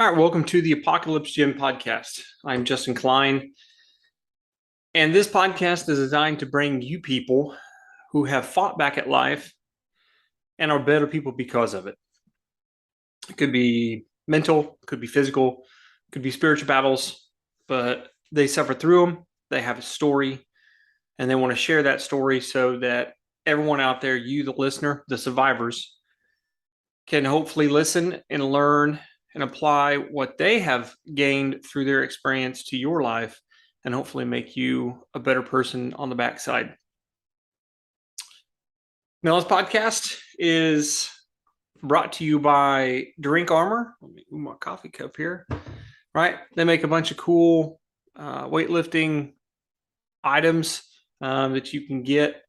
All right, welcome to the Apocalypse Gym podcast. I'm Justin Klein, and this podcast is designed to bring you people who have fought back at life and are better people because of it. It could be mental, could be physical, could be spiritual battles, but they suffer through them. They have a story, and they want to share that story so that everyone out there, you, the listener, the survivors, can hopefully listen and learn and apply what they have gained through their experience to your life and hopefully make you a better person on the backside. Now, this podcast is brought to you by Drink Armor. Let me move my coffee cup here. Right? They make a bunch of cool weightlifting items that you can get.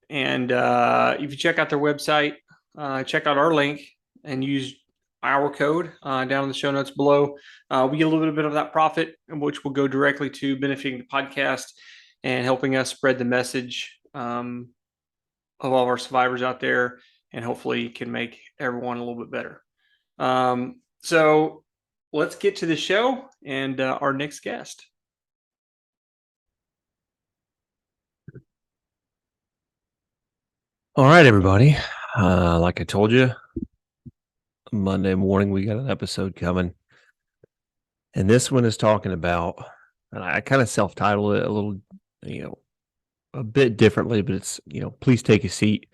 And if you check out their website, check out our link and use our code down in the show notes below. We get a little bit of that profit, which will go directly to benefiting the podcast and helping us spread the message of all of our survivors out there, and hopefully can make everyone a little bit better. So let's get to the show and our next guest. All right, everybody. Like I told you, Monday morning we got an episode coming, and this one is talking about, and I kind of self-titled it a little, a bit differently, but it's please take a seat.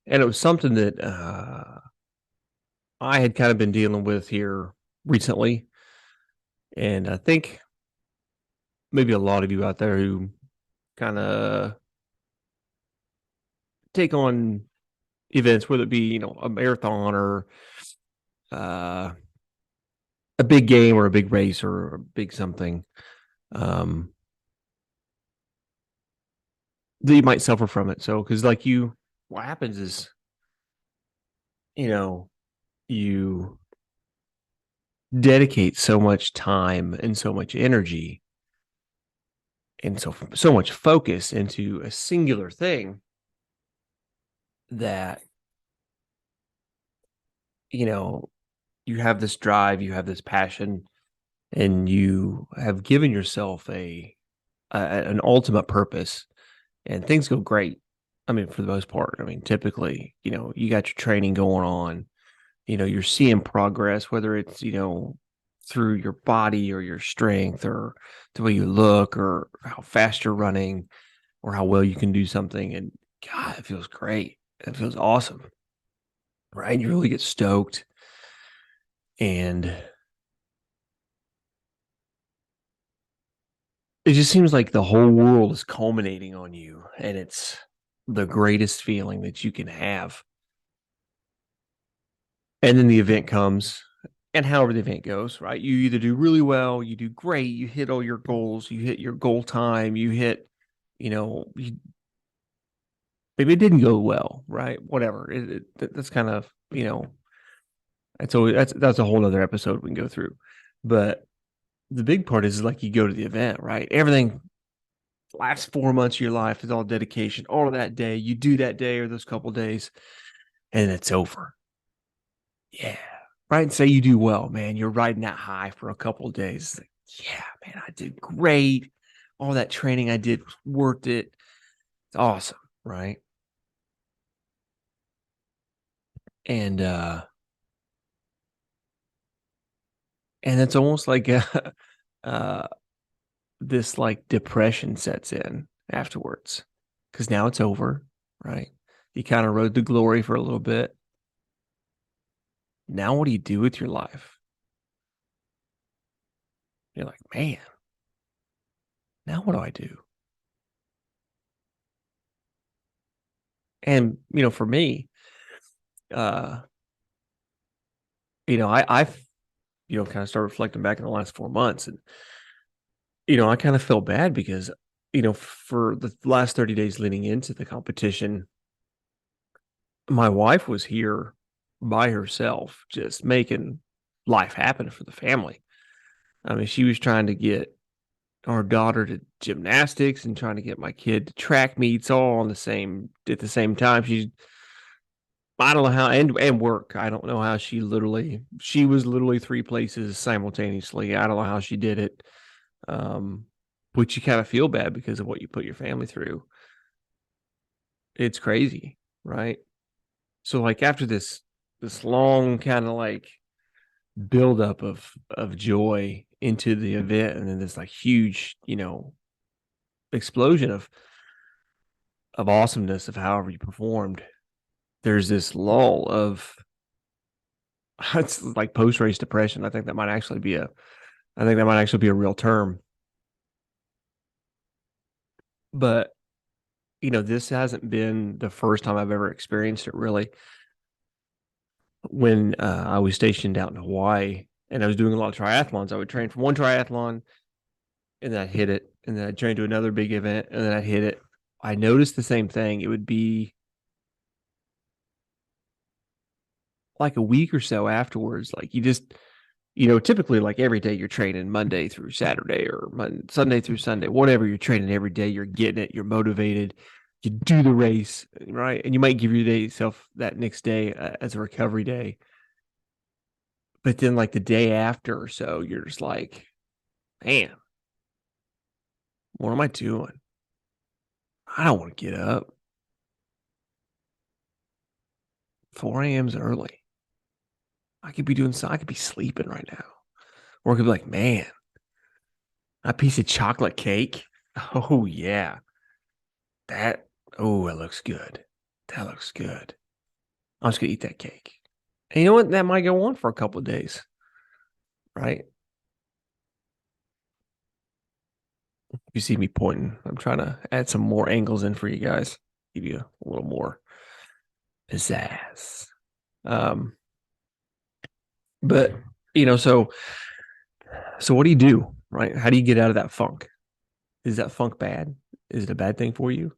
And it was something that I had kind of been dealing with here recently, and I think maybe a lot of you out there who kind of take on events, whether it be a marathon or a big game or a big race or a big something, that you might suffer from it. So, because what happens is, you dedicate so much time and so much energy and so much focus into a singular thing that you have this drive, you have this passion, and you have given yourself an ultimate purpose, and things go great. I mean, for the most part. I mean, typically, you got your training going on, you're seeing progress, whether it's, through your body or your strength or the way you look or how fast you're running or how well you can do something. And God, it feels great. It feels awesome. Right. You really get stoked. And it just seems like the whole world is culminating on you. And it's the greatest feeling that you can have. And then the event comes, and however the event goes, right? You either do really well, you do great, you hit all your goals, you hit your goal time, you hit, maybe it didn't go well, right? Whatever. That's kind of, that's a whole other episode we can go through. But the big part is like you go to the event, right? Everything, last 4 months of your life is all dedication, all of that day. You do that day or those couple days, and it's over. Yeah. Right. And say you do well, man. You're riding that high for a couple of days. Like, yeah, man, I did great. All that training I did was worth it. It's awesome. Right. And it's almost like uh this like depression sets in afterwards. Because now it's over, right? You kind of rode the glory for a little bit. Now what do you do with your life? You're like, man, now what do I do? And for me, uh, I've kind of started reflecting back in the last 4 months, and I kind of felt bad because for the last 30 days leading into the competition, my wife was here by herself, just making life happen for the family. I mean, she was trying to get our daughter to gymnastics and trying to get my kid to track meets all at the same time. She's I don't know how, and work. I don't know how she was literally three places simultaneously. I don't know how she did it. Um, but you kind of feel bad because of what you put your family through. It's crazy, right? So like after this long kind of like buildup of joy into the event, and then this like huge, explosion of awesomeness of however you performed, there's this lull of it's like post race depression. I think that might actually be a real term. But this hasn't been the first time I've ever experienced it really. When I was stationed out in Hawaii and I was doing a lot of triathlons, I would train for one triathlon and then I'd hit it, and then I'd train to another big event and then I'd hit it. I noticed the same thing. It would be like a week or so afterwards, like you just, typically like every day you're training Monday through Saturday or Sunday through Sunday, whatever you're training every day, you're getting it, you're motivated, you do the race, right? And you might give yourself that next day as a recovery day. But then like the day after or so, you're just like, man, what am I doing? I don't want to get up. 4 a.m. is early. I could be sleeping right now. Or I could be like, man, a piece of chocolate cake. Oh yeah. That oh, it looks good. That looks good. I'm just gonna eat that cake. And you know what? That might go on for a couple of days, right? You see me pointing. I'm trying to add some more angles in for you guys. Give you a little more pizzazz. Um, but so what do you do, right? How do you get out of that funk? Is that funk bad? Is it a bad thing for you?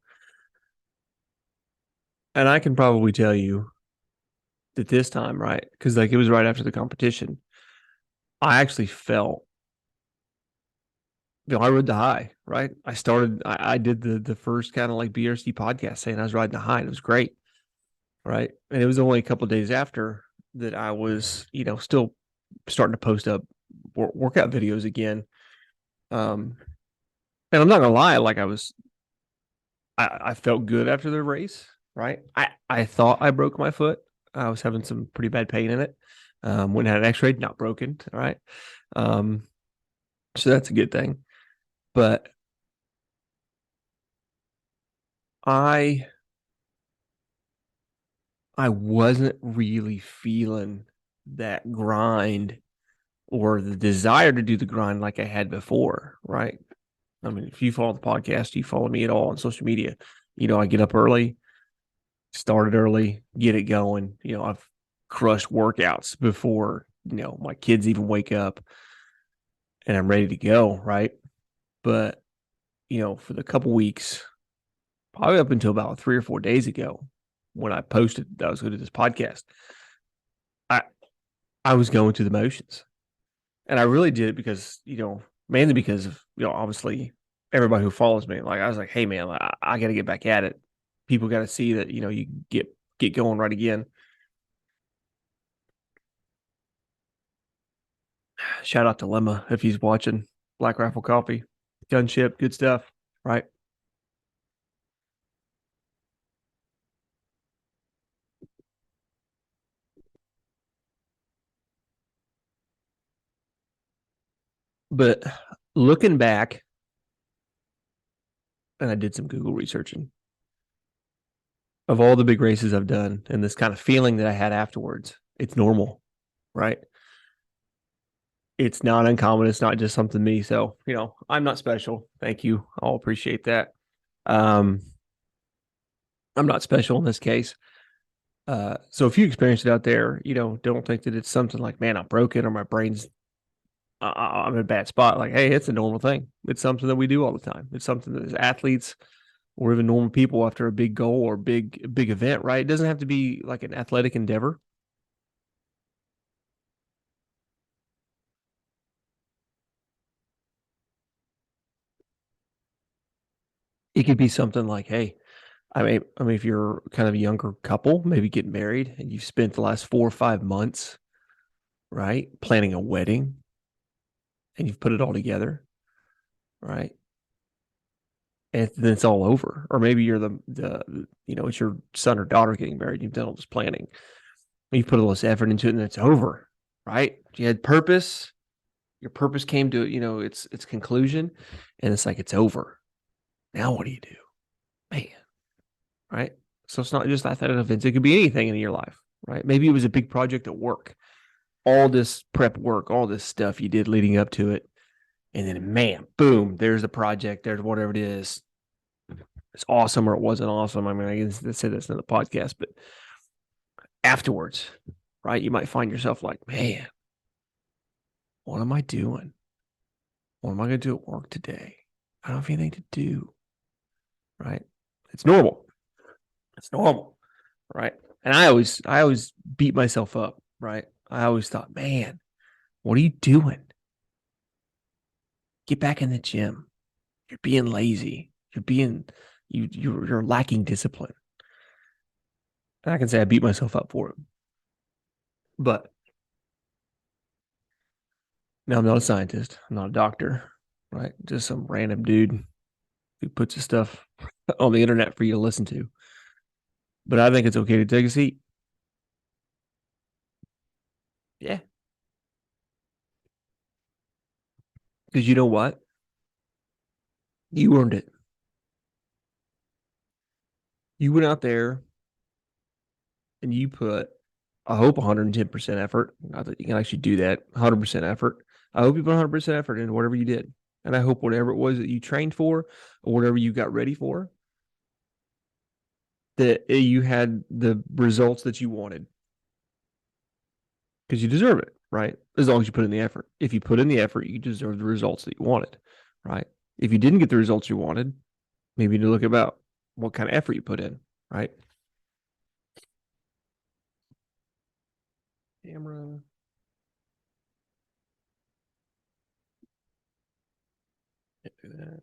And I can probably tell you that this time, right? Because like it was right after the competition, I actually felt, I rode the high, right? I did the first kind of like BRC podcast saying I was riding the high, and it was great, right? And it was only a couple of days after that I was, still starting to post up workout videos again. Um, and I'm not gonna lie, like I felt good after the race, right? I thought I broke my foot. I was having some pretty bad pain in it. Went and had an X-ray, not broken, all right. Um, so that's a good thing. But I I wasn't really feeling that grind or the desire to do the grind like I had before, right? I mean, if you follow the podcast, you follow me at all on social media, I get up early, started early, get it going. I've crushed workouts before, my kids even wake up and I'm ready to go, right? But, for the couple weeks, probably up until about 3 or 4 days ago, when I posted that I was going to do this podcast, I I was going through the motions. And I really did it because, mainly because of, obviously everybody who follows me. Like I was like, hey man, I got to get back at it. People got to see that, you get going right again. Shout out to Lemma if he's watching. Black Rifle Coffee, Gunship, good stuff, right? But looking back, and I did some Google researching of all the big races I've done and this kind of feeling that I had afterwards, it's normal, right? It's not uncommon. It's not just something me. So, I'm not special. Thank you. I'll appreciate that. Um, I'm not special in this case. So if you experience it out there, don't think that it's something like, man, I'm broken or my brain's, I'm in a bad spot. Like, hey, it's a normal thing. It's something that we do all the time. It's something that as athletes or even normal people after a big goal or big event, right? It doesn't have to be like an athletic endeavor. It could be something like, hey, I mean, if you're kind of a younger couple, maybe getting married and you've spent the last 4 or 5 months, right, planning a wedding and you've put it all together, right? And then it's all over. Or maybe you're it's your son or daughter getting married. You've done all this planning. You put all this effort into it and it's over, right? You had purpose. Your purpose came to, its conclusion and it's like, it's over. Now what do you do? Man, right? So it's not just athletic events. It could be anything in your life, right? Maybe it was a big project at work, all this prep work, all this stuff you did leading up to it. And then, man, boom, there's the project. There's whatever it is. It's awesome or it wasn't awesome. I mean, I guess I said this in the podcast, but afterwards, right, you might find yourself like, man, what am I doing? What am I going to do at work today? I don't have anything to do, right? It's normal. It's normal, right? And I always beat myself up, right? I always thought, man, what are you doing? Get back in the gym. You're being lazy. You're lacking discipline. And I can say I beat myself up for it. But now I'm not a scientist. I'm not a doctor, right? Just some random dude who puts his stuff on the internet for you to listen to. But I think it's okay to take a seat. Yeah. Because you know what? You earned it. You went out there and you put, I hope, 110% effort. Not that you can actually do that, 100% effort. I hope you put 100% effort into whatever you did. And I hope whatever it was that you trained for or whatever you got ready for, that you had the results that you wanted because you deserve it, right? As long as you put in the effort. If you put in the effort, you deserve the results that you wanted, right? If you didn't get the results you wanted, maybe you need to look about what kind of effort you put in, right? Camera. Can't do that.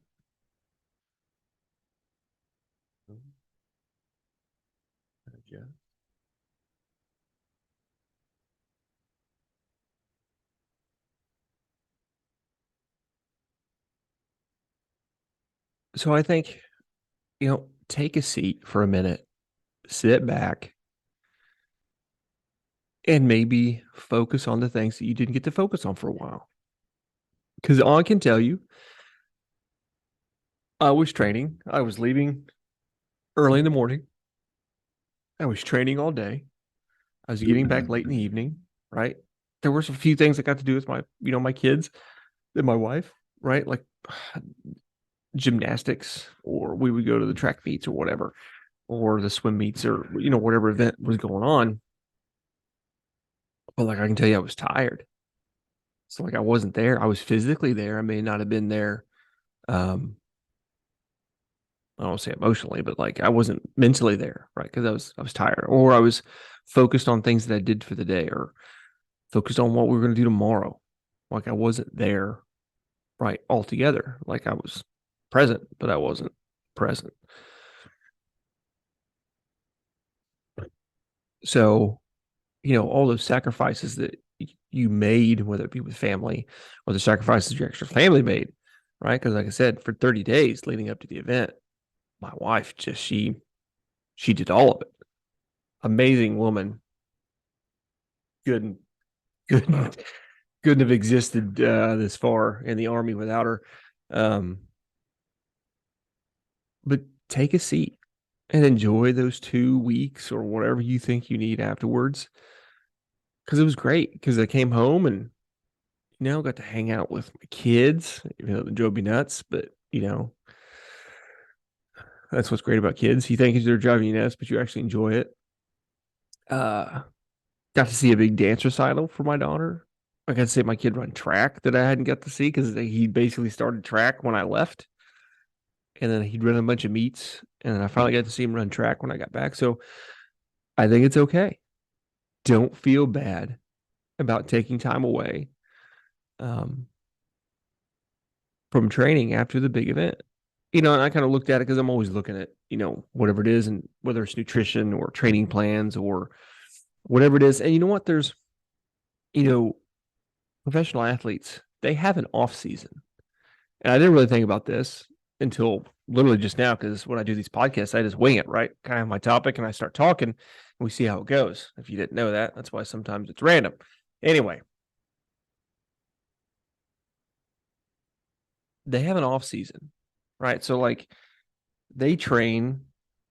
Yeah. So I think, take a seat for a minute, sit back, and maybe focus on the things that you didn't get to focus on for a while. Because I can tell you, I was training. I was leaving early in the morning. I was training all day. I was getting back late in the evening, right? There was a few things I got to do with my kids and my wife, right? Like gymnastics, or we would go to the track meets or whatever, or the swim meets or, whatever event was going on. But like, I can tell you, I was tired. So like, I wasn't there. I was physically there. I may not have been there. Um, I don't say emotionally, but like I wasn't mentally there, right? Because I was tired, or I was focused on things that I did for the day, or focused on what we were going to do tomorrow. Like I wasn't there, right, altogether. Like I was present, but I wasn't present. So, all those sacrifices that you made, whether it be with family or the sacrifices your extra family made, right? Because like I said, for 30 days leading up to the event, my wife just she did all of it. Amazing woman. Good, good, couldn't have existed this far in the army without her. Um, but take a seat and enjoy those 2 weeks or whatever you think you need afterwards. Because it was great. Because I came home and got to hang out with my kids. They drove me nuts, but that's what's great about kids. You think they're driving you nuts, but you actually enjoy it. Uh, got to see a big dance recital for my daughter. I got to see my kid run track that I hadn't got to see because he basically started track when I left, and then he'd run a bunch of meets, and then I finally got to see him run track when I got back. So I think it's okay. Don't feel bad about taking time away um, from training after the big event. and I kind of looked at it because I'm always looking at, whatever it is, and whether it's nutrition or training plans or whatever it is. And you know what? There's, you know, professional athletes, they have an off season. And I didn't really think about this until literally just now, because when I do these podcasts, I just wing it, right? Kind of have my topic and I start talking and we see how it goes. If you didn't know that, that's why sometimes it's random. Anyway, they have an off season, right? So like they train,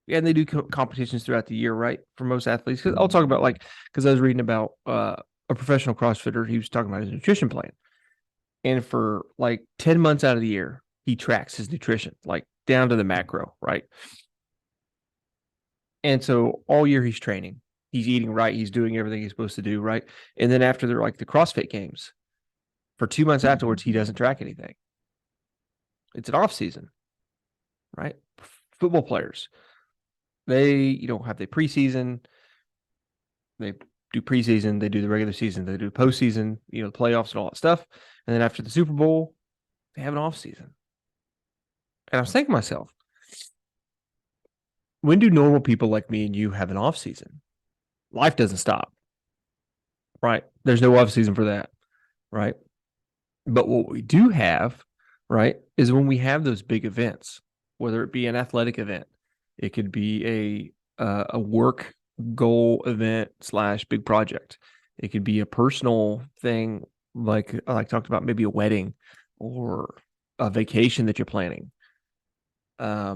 yeah, and they do competitions throughout the year, right? For most athletes, because I'll talk about like, because I was reading about a professional CrossFitter. He was talking about his nutrition plan, and for like 10 months out of the year, he tracks his nutrition like down to the macro, right? And so all year he's training, he's eating right, he's doing everything he's supposed to do, right? And then after they're like the CrossFit games, for 2 months afterwards, he doesn't track anything. It's an off season, right? Football players, they have the preseason, they do preseason, they do the regular season, they do postseason, the playoffs and all that stuff. And then after the Super Bowl, they have an off season. And I was thinking to myself, when do normal people like me and you have an off season? Life doesn't stop, right? There's no off season for that, right? But what we do have, right, is when we have those big events, whether it be an athletic event, it could be a work goal event slash big project. It could be a personal thing, like I talked about, maybe a wedding or a vacation that you're planning. I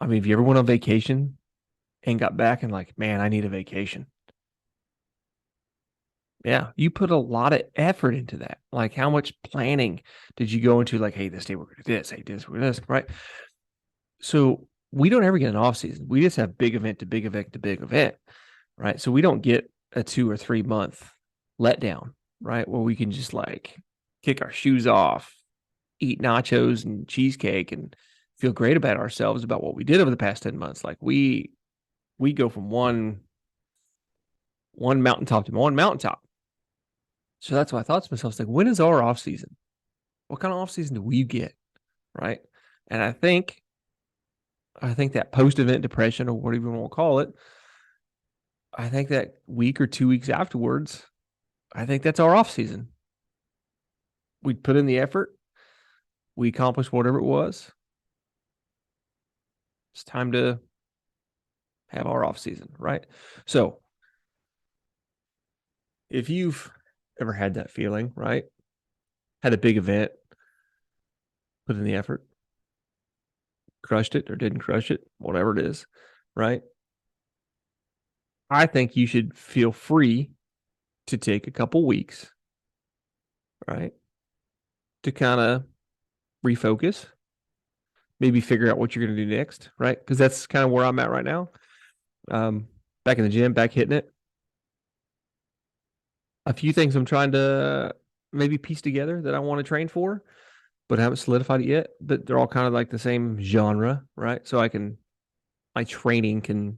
mean, if you ever went on vacation and got back and like, man, I need a vacation. Yeah, you put a lot of effort into that. Like, how much planning did you go into? Like, hey, this day we're going to do this. Hey, this we're this, right? So we don't ever get an off season. We just have big event to big event to big event, right? So we don't get a 2 or 3 month letdown, right? Where we can just like kick our shoes off, eat nachos and cheesecake, and feel great about ourselves about what we did over the past 10 months. Like we go from one mountaintop to one mountaintop. So that's why I thought to myself, like, when is our off season? What kind of off season do we get? Right. And I think that post event depression, or whatever you want to call it, I think that week or 2 weeks afterwards, I think that's our off season. We put in the effort, we accomplished whatever it was. It's time to have our off season, right? So if you've ever had that feeling, right? Had a big event, put in the effort, crushed it or didn't crush it, whatever it is, right? I think you should feel free to take a couple weeks, right? To kind of refocus, maybe figure out what you're going to do next, right? Because that's kind of where I'm at right now. Back in the gym, back hitting it. A few things I'm trying to maybe piece together that I want to train for, but I haven't solidified it yet. But they're all kind of like the same genre, right? So my training can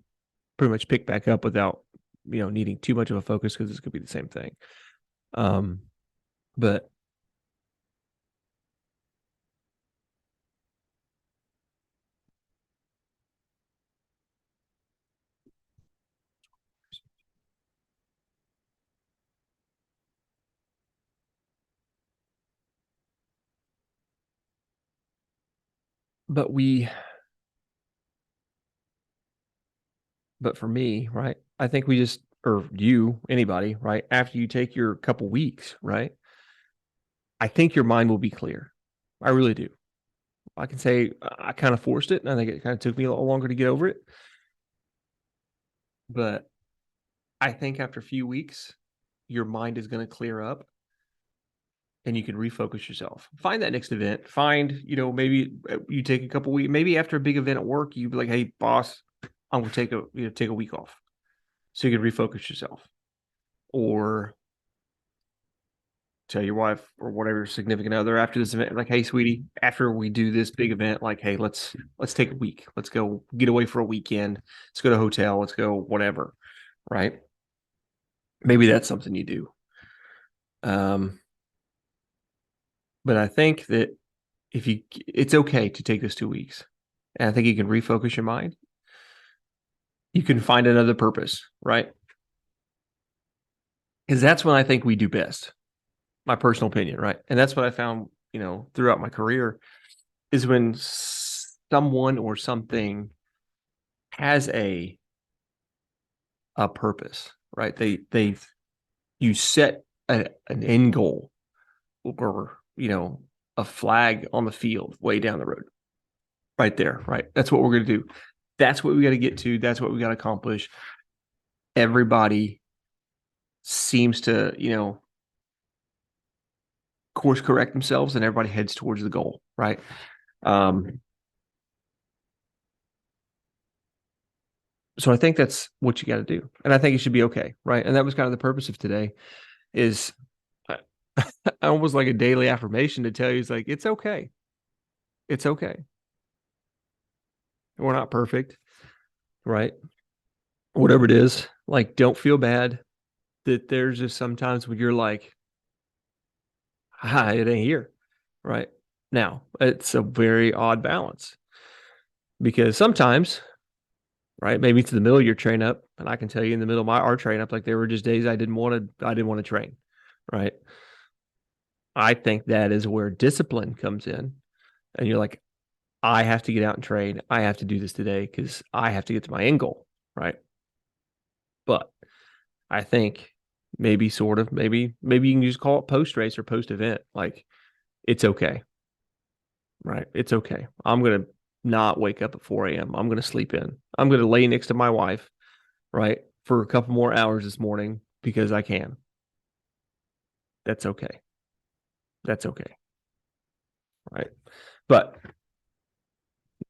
pretty much pick back up without, needing too much of a focus, because this could be the same thing. But but we but for me, right, I think we just, or you, anybody, right, after you take your couple weeks, right, I think your mind will be clear. I really do. I can say I kind of forced it, and I think it kind of took me a little longer to get over it. But I think after a few weeks, your mind is going to clear up and you can refocus yourself. Find that next event. Find, maybe you take a couple weeks, maybe after a big event at work, you be like, hey, boss, I'm going to take a week off so you can refocus yourself. Or tell your wife or whatever significant other after this event, like, hey, sweetie, after we do this big event, like, hey, let's take a week. Let's go get away for a weekend. Let's go to a hotel. Let's go whatever. Right. Maybe that's something you do. But I think that it's okay to take this 2 weeks. And I think you can refocus your mind. You can find another purpose, right? Because that's when I think we do best. My personal opinion, right? And that's what I found, throughout my career is when someone or something has a purpose, right? You set an end goal or a flag on the field way down the road, right there, right? That's what we're going to do. That's what we got to get to. That's what we got to accomplish. Everybody seems to, course correct themselves, and everybody heads towards the goal, right? So I think that's what you got to do, and I think it should be okay, right? And that was kind of the purpose of today. Is almost like a daily affirmation to tell you, it's like it's okay, it's okay. We're not perfect, right? Whatever it is, like don't feel bad that there's just sometimes when you're like, it ain't here, right? Now it's a very odd balance because sometimes, right, maybe to the middle of your train up, and I can tell you in the middle of our train up, like there were just days I didn't want to train, right? I think that is where discipline comes in, and you're like, I have to get out and train. I have to do this today because I have to get to my end goal, right? But I think maybe you can just call it post race or post event. Like it's okay, right? It's okay. I'm gonna not wake up at 4 a.m. I'm gonna sleep in. I'm gonna lay next to my wife, right, for a couple more hours this morning because I can. That's okay. That's okay, right? But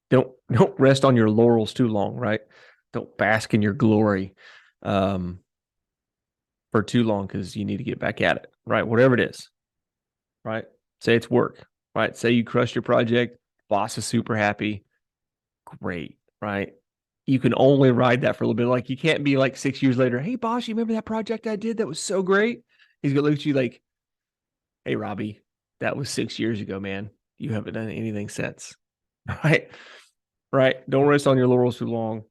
don't rest on your laurels too long, right? Don't bask in your glory um, for too long because you need to get back at it, right? Whatever it is, right? Say it's work, right? Say you crushed your project, boss is super happy, great, right? You can only ride that for a little bit. Like you can't be like 6 years later, hey boss, you remember that project I did that was so great? He's gonna look at you like, hey Robbie, that was 6 years ago, man. You haven't done anything since, right? Right? Don't rest on your laurels too long.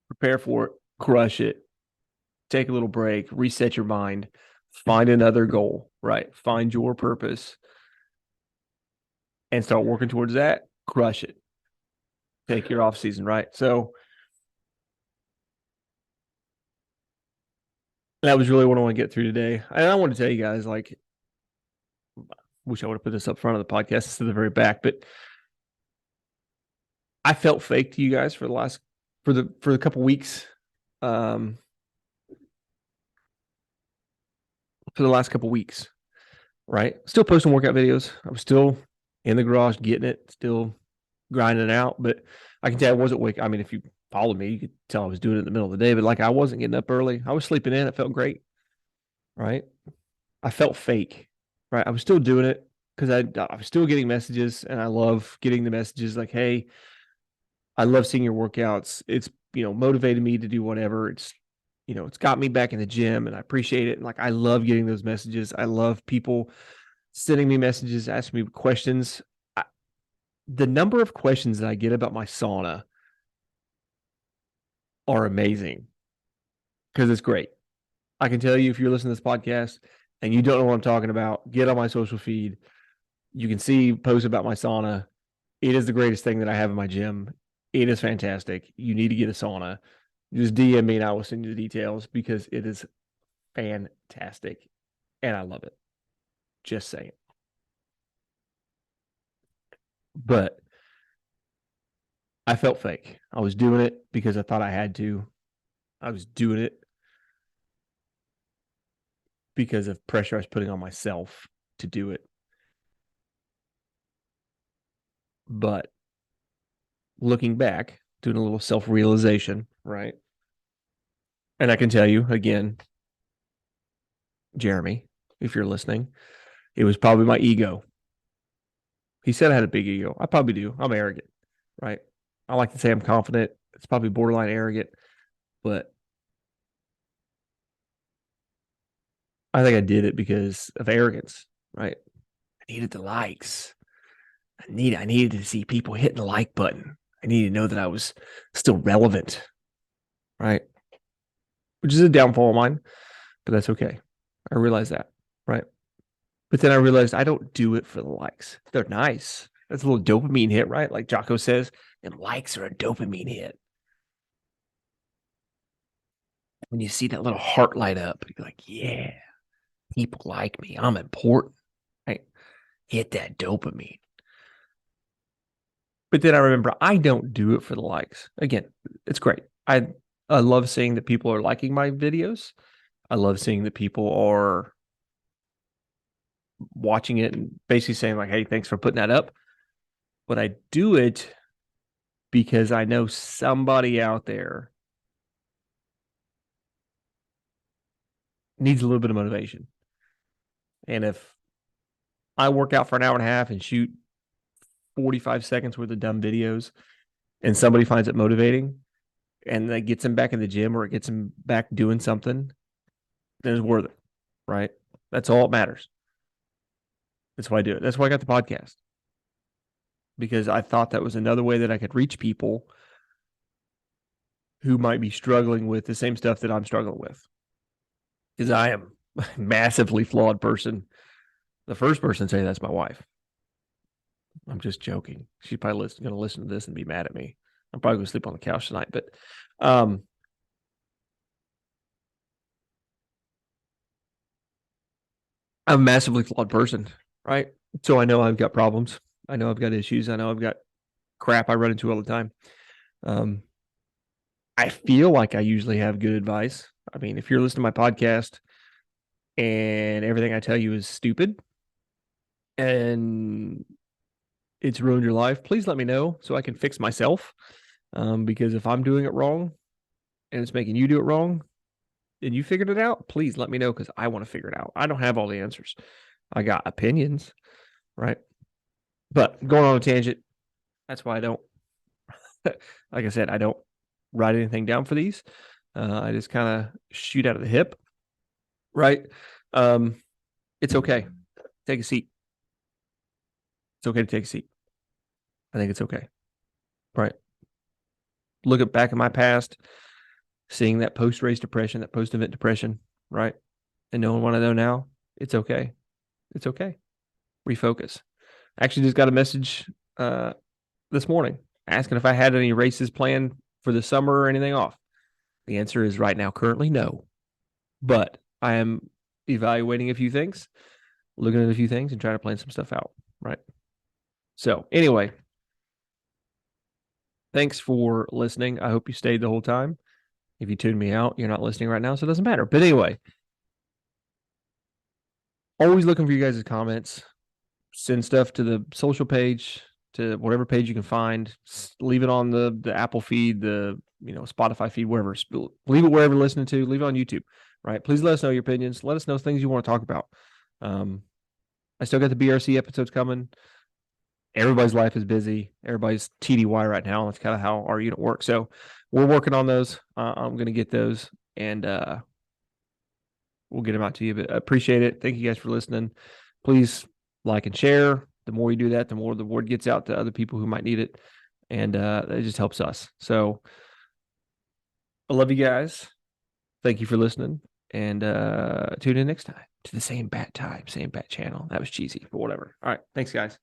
Prepare for it, crush it, take a little break, reset your mind, find another goal, right? Find your purpose and start working towards that. Crush it. Take your off season, right? So that was really what I want to get through today. And I want to tell you guys, like, wish I would have put this up front of the podcast instead of the very back, but I felt fake to you guys for the couple weeks. For the last couple weeks, right? Still posting workout videos. I was still in the garage getting it, still grinding it out. But I can tell I wasn't wake. I mean, if you followed me, you could tell I was doing it in the middle of the day. But like I wasn't getting up early. I was sleeping in. It felt great, right? I felt fake, right? I was still doing it because I was still getting messages, and I love getting the messages like, "Hey, I love seeing your workouts. It's motivated me to do whatever. It's got me back in the gym, and I appreciate it. And like I love getting those messages. I love people sending me messages, asking me questions. The number of questions that I get about my sauna are amazing because it's great. I can tell you if you're listening to this podcast and you don't know what I'm talking about, get on my social feed. You can see posts about my sauna. It is the greatest thing that I have in my gym. It is fantastic. You need to get a sauna. Just DM me and I will send you the details because it is fantastic and I love it. Just saying. But I felt fake. I was doing it because I thought I had to. I was doing it because of pressure I was putting on myself to do it. But looking back, doing a little self realization, right? And I can tell you again, Jeremy, if you're listening, it was probably my ego. He said I had a big ego. I probably do. I'm arrogant, right? I like to say I'm confident. It's probably borderline arrogant, but I think I did it because of arrogance, right? needed the likes. I needed to see people hitting the like button. I needed to know that I was still relevant, right? Which is a downfall of mine, but that's okay. I realize that, right? But then I realized I don't do it for the likes. They're nice. That's a little dopamine hit, right? Like Jocko says, and likes are a dopamine hit. When you see that little heart light up, you're like, yeah, people like me. I'm important, right? Hit that dopamine. But then I remember I don't do it for the likes. Again, it's great. I love seeing that people are liking my videos. I love seeing that people are watching it and basically saying like, "Hey, thanks for putting that up." But I do it because I know somebody out there needs a little bit of motivation. And if I work out for an hour and a half and shoot 45 seconds worth of dumb videos and somebody finds it motivating and that gets them back in the gym or it gets them back doing something, then it's worth it, right? That's all that matters. That's why I do it. That's why I got the podcast, because I thought that was another way that I could reach people who might be struggling with the same stuff that I'm struggling with. Because I am a massively flawed person. The first person to say that's my wife. I'm just joking. She's probably going to listen to this and be mad at me. I'm probably going to sleep on the couch tonight. But I'm a massively flawed person, right? So I know I've got problems. I know I've got issues. I know I've got crap I run into all the time. I feel like I usually have good advice. I mean, if you're listening to my podcast and everything I tell you is stupid and it's ruined your life, please let me know so I can fix myself. Because if I'm doing it wrong and it's making you do it wrong and you figured it out, please let me know because I want to figure it out. I don't have all the answers. I got opinions, right? But going on a tangent, that's why I don't, like I said, I don't write anything down for these. I just kind of shoot out of the hip, right? It's okay. Take a seat. It's okay to take a seat. I think it's okay, right? Look at back in my past, seeing that post-race depression, that post-event depression, right? And knowing what I know now, it's okay. It's okay. Refocus. Actually, just got a message this morning asking if I had any races planned for the summer or anything off. The answer is right now, currently, no. But I am evaluating a few things, looking at a few things, and trying to plan some stuff out, right? So, anyway, thanks for listening. I hope you stayed the whole time. If you tuned me out, you're not listening right now, so it doesn't matter. But anyway, always looking for you guys' comments. Send stuff to the social page, to whatever page you can find. Leave it on the Apple feed, the Spotify feed, wherever. Leave it wherever you're listening to. Leave it on YouTube, right? Please let us know your opinions. Let us know things you want to talk about. I still got the BRC episodes coming. Everybody's life is busy. Everybody's TDY right now. That's kind of how our unit works. So we're working on those. I'm going to get those and we'll get them out to you. But I appreciate it. Thank you guys for listening. Please like and share. The more you do that, the more the word gets out to other people who might need it. And it just helps us. So I love you guys. Thank you for listening. And tune in next time to the same bat time, same bat channel. That was cheesy, but whatever. All right. Thanks, guys.